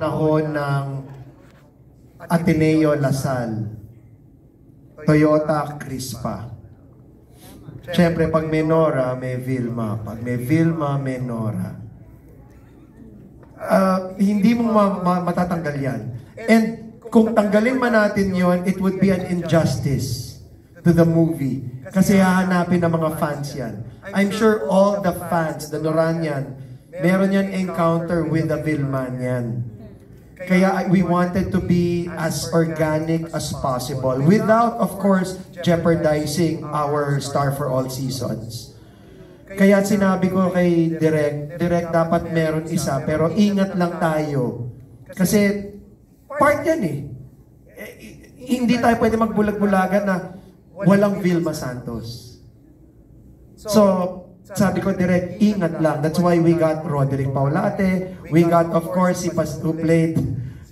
panahon ng Ateneo Lasal, Toyota Crispa. Siyempre, pag may Nora, may Vilma. Pag may Vilma, may Nora. Hindi mo matatanggal yan. And kung tanggalin man natin yon, it would be an injustice to the movie. Kasi hahanapin ng mga fans yan. I'm sure all the fans, the Noranian, meron yan encounter with the Vilman yan. Kaya we wanted to be as organic as possible without, of course, jeopardizing our Star for All Seasons. Kaya sinabi ko kay Direk dapat meron isa, pero ingat lang tayo. Kasi part yan eh. Hindi tayo pwede magbulag-bulagan na walang Vilma Santos. So, sabi ko direct, ingat lang. That's why we got Roderick Paulate. We got, of course, who played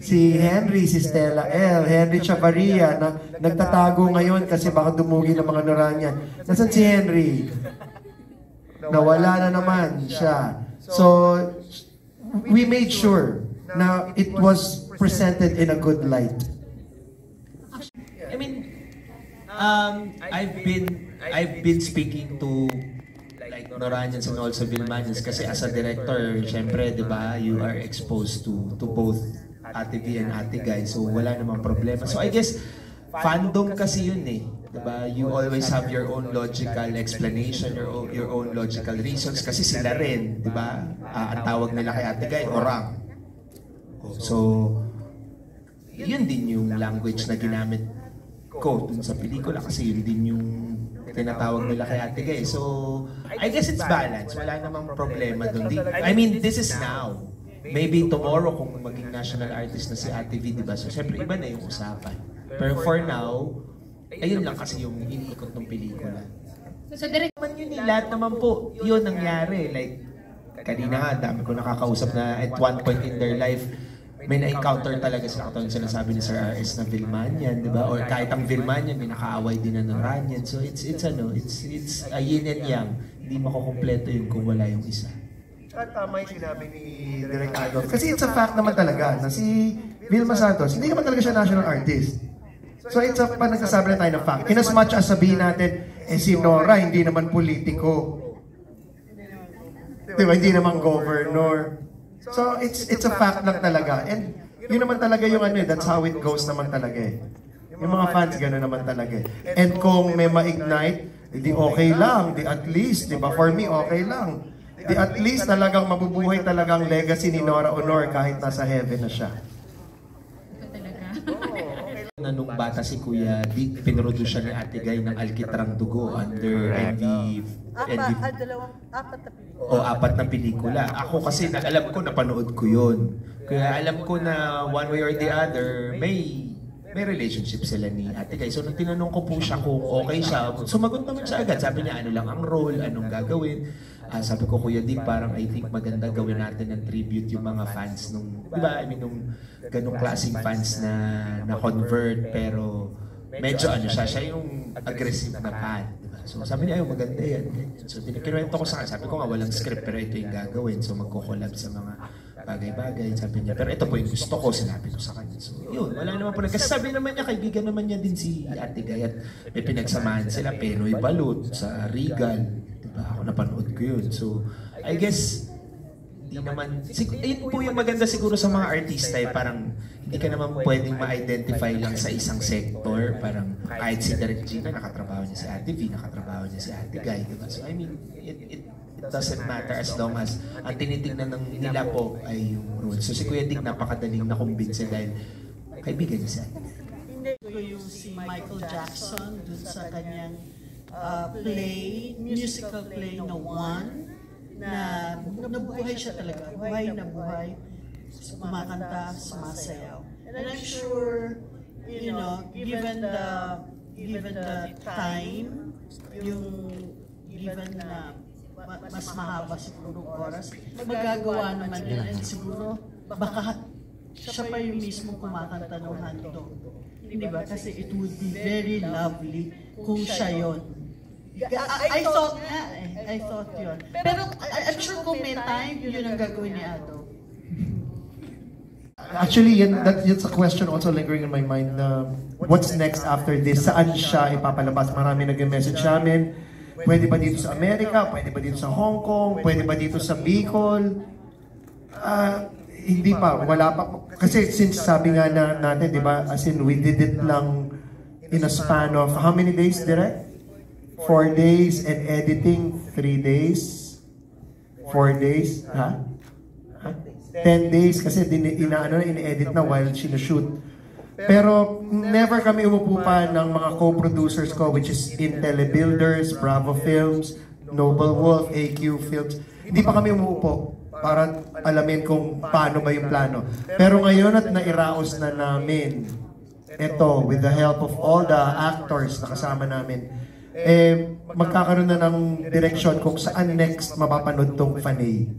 si Henry, si Stella L. Henry Chavarria, na nagtatago ngayon kasi baka dumugi ng mga Noranian. Nasaan si Henry? Nawala na naman siya. So, we made sure na it was presented in a good light. I mean, I've been speaking to like Noranians and also Vilmanians kasi as a director, syempre, di ba, you are exposed to both Ate V and Ate Guy, so wala namang problema. So I guess, fandom kasi yun eh. Diba? You always have your own logical explanation, your own logical reasons kasi sila rin, di ba? Ang tawag nila kay Ate Guy, orang. So, yun din yung language na ginamit ko dun sa pelikula kasi yun din yung tinatawag nila kay Ate Guy. So, I guess it's balanced. Wala namang problema dun. I mean, this is now. Maybe tomorrow kung maging national artist na si Ate V, di ba? So, syempre, iba na yung usapan. Pero for now, ayun lang kasi yung iniikot ng pelikula. So, direct naman yun, lahat naman po, yun nangyari. Like, kanina nga, dami ko nakakausap na at one point in their life, may na-encounter talaga sila katulad sinasabi ni Sir RS na Vilmanian, di ba? Or kahit ang Vilmanian, may nakaaway din na Noranian. So, it's a yin and yang. Hindi makukumpleto yung kung wala yung isa. Tama yung sinabi ni Direk Adolf. Kasi it's a fact naman talaga na si Vilma Santos, hindi naman talaga siya national artist. So it's a nagsasabi na tayo ng fact. In as much as sabihin natin, si Nora hindi naman politiko. Diba? Hindi naman governor. So it's a fact lang talaga. And yun naman talaga yung ano, that's how it goes naman talaga eh. Yung mga fans gano'n naman talaga eh. And kung may ma-ignite, di okay lang. Di at least, di ba? For me, okay lang. Di at least talagang mabubuhay talagang legacy ni Nora Honor kahit nasa heaven na siya. Na nung bata si Kuya Dick, pinroduce siya ni Ate Guy ng Alkitrang Dugo under apat na pelikula. Ako kasi alam ko, napanood ko yun. Kaya alam ko na one way or the other, may relationship sila ni Ate Guy. So nung tinanong ko po siya kung okay siya, sumagot naman siya agad. Sabi niya ano lang ang role, anong gagawin. Sabi ko, Kuya Dick, parang I think maganda gawin natin ng tribute yung mga fans nung, di ba, I mean, nung ganong klaseng fans na convert, pero medyo ano siya yung aggressive na fan, di ba? So sabi niya, ay, maganda yan. So kinuwento ko sa kanya, sabi ko nga, walang script, pero ito yung gagawin. So magko-collab sa mga bagay-bagay, sabi niya. Pero ito po yung gusto ko, sinabi ko sa kanya. So yun, wala naman po. Kasi sabi naman niya, kaibigan naman niya din si Ate Guy. At may pinagsamahan sila, Penoy Balut, sa Regal. Ako napanood ko yun. So, I guess, hindi naman, yun po yung maganda siguro sa mga artista eh, parang hindi ka naman pwedeng ma-identify lang sa isang sector. Parang kahit si Direk Gina, nakatrabaho niya si Ate V, nakatrabaho niya si Ate Guy, diba? So, I mean, it doesn't matter as long as ang tinitignan ng nila po ay yung role. So, si Kuya Dick napakadaling na-convince dahil kaibigan niya si Ate Guy. Hindi ko yung si Michael Jackson dun sa kanyang musical play na One, na nabuhay siya talaga, buhay na buhay, kumakanta, sumasayaw. And I'm sure, you know, given the time, given na mas mahaba siguro oras, magagawa naman yun. And siguro, baka siya pa yung mismo kumakanta ng handog. Di ba? Kasi it would be very lovely kung siya yun. I thought yun. Pero I'm sure kung may time, yun ang gagawin ni Ado. Actually, that's a question also lingering in my mind na what's next after this? Saan siya ipapalabas? Marami nag-message sa amin. Pwede ba dito sa Amerika? Pwede ba dito sa Hong Kong? Pwede ba dito sa Bicol? Hindi pa. Wala pa. Kasi since sabi nga natin, di ba, as in we did it lang in a span of how many days, direct? 4 days and editing 3 days? 4 days? Ha? 10 days kasi ina-edit na while sinushoot. Pero never kami umupo pa ng mga co-producers ko, which is Intel Builders, Bravo Films, Noble Wolf, AQ Films. Hindi pa kami umupo para alamin kung paano ba yung plano. Pero ngayon at nairaos na namin ito with the help of all the actors na kasama namin, magkakaroon na ng direksyon kung saan next mapapanood tong Fanay.